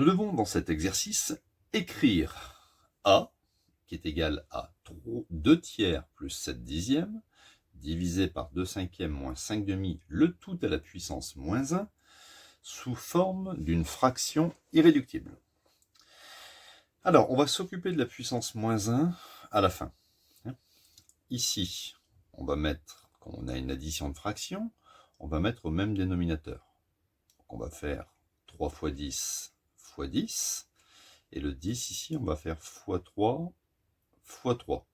Nous devons dans cet exercice écrire A, qui est égal à 2 tiers plus 7 dixièmes, divisé par 2 cinquièmes moins 5 demi, le tout à la puissance moins 1, sous forme d'une fraction irréductible. Alors, on va s'occuper de la puissance moins 1 à la fin. Ici, on va mettre, quand on a une addition de fractions, on va mettre au même dénominateur. Donc on va faire 3 fois 10 fois 10, et le 10 ici, on va faire fois 3 fois 3.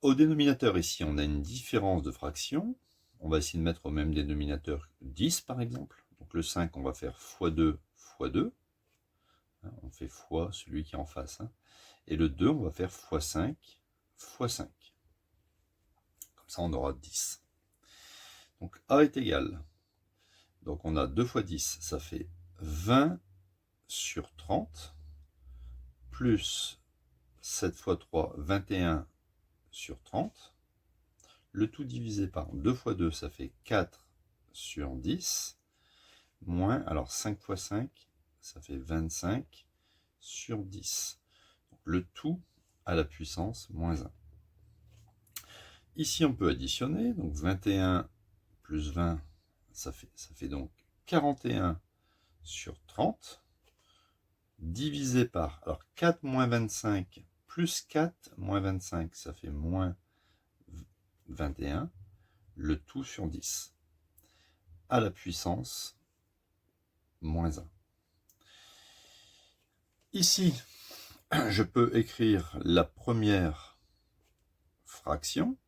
Au dénominateur ici, on a une différence de fractions. On va essayer de mettre au même dénominateur 10 par exemple. Donc le 5, on va faire fois 2 fois 2. On fait fois celui qui est en face. Et le 2, on va faire fois 5 fois 5. Comme ça, on aura 10. Donc A est égal. Donc on a 2 fois 10, ça fait 20 sur 30, plus 7 fois 3, 21 sur 30. Le tout divisé par 2 fois 2, ça fait 4 sur 10, moins, alors 5 fois 5, ça fait 25 sur 10. Donc le tout à la puissance moins 1. Ici, on peut additionner, donc 21 plus 20, ça fait donc 41 sur 30, divisé par, alors 4 moins 25, plus 4 moins 25, ça fait moins 21, le tout sur 10, à la puissance moins 1. Ici, je peux écrire la première fraction,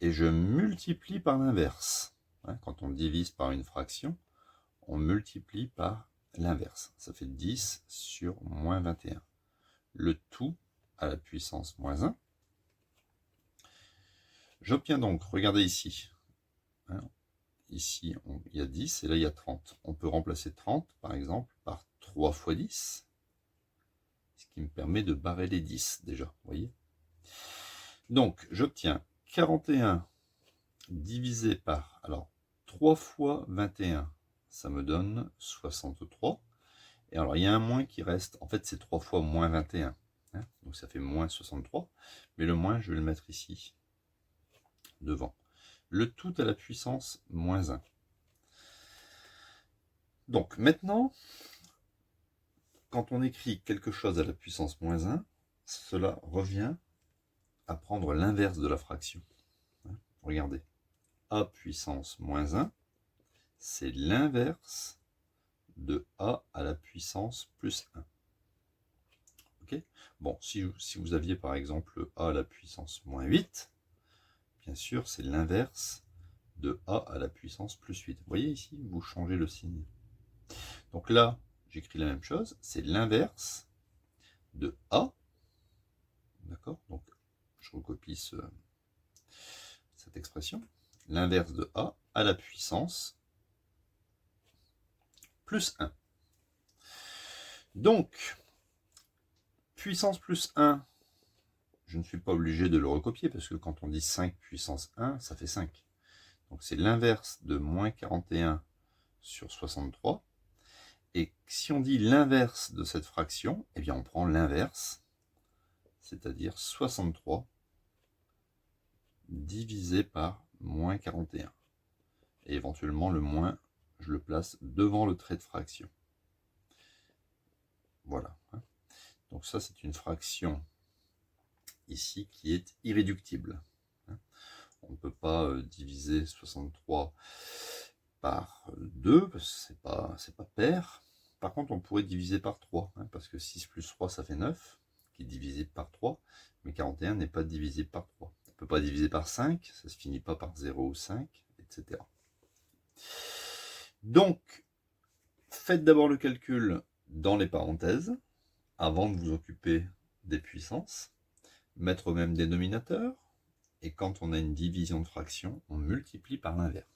et je multiplie par l'inverse. Quand on divise par une fraction, on multiplie par l'inverse. Ça fait 10 sur moins 21. Le tout à la puissance moins 1. J'obtiens donc, regardez ici. Ici, il y a 10 et là, il y a 30. On peut remplacer 30, par exemple, par 3 fois 10. Ce qui me permet de barrer les 10 déjà, vous voyez. Donc, j'obtiens 41 divisé par, alors, 3 fois 21, ça me donne 63. Et alors, il y a un moins qui reste. En fait, c'est 3 fois moins 21. Donc, ça fait moins 63. Mais le moins, je vais le mettre ici, devant. Le tout à la puissance moins 1. Donc, maintenant, quand on écrit quelque chose à la puissance moins 1, cela revient à prendre l'inverse de la fraction. Regardez. A puissance moins 1, c'est l'inverse de A à la puissance plus 1. Okay, bon, si vous aviez par exemple A à la puissance moins 8, bien sûr, c'est l'inverse de A à la puissance plus 8. Vous voyez ici, vous changez le signe. Donc là, j'écris la même chose, c'est l'inverse de A. D'accord? Donc, je recopie cette expression. L'inverse de A à la puissance plus 1. Donc, puissance plus 1, je ne suis pas obligé de le recopier, parce que quand on dit 5 puissance 1, ça fait 5. Donc c'est l'inverse de moins 41 sur 63. Et si on dit l'inverse de cette fraction, eh bien on prend l'inverse, c'est-à-dire 63 divisé par moins 41. Et éventuellement le moins, je le place devant le trait de fraction. Voilà. Donc ça, c'est une fraction ici qui est irréductible. On ne peut pas diviser 63 par 2, parce que c'est pas pair. Par contre, on pourrait diviser par 3, parce que 6 plus 3, ça fait 9, qui est divisé par 3, mais 41 n'est pas divisé par 3. On ne peut pas diviser par 5, ça ne se finit pas par 0 ou 5, etc. Donc, faites d'abord le calcul dans les parenthèses, avant de vous occuper des puissances, mettre au même dénominateur, et quand on a une division de fraction, on multiplie par l'inverse.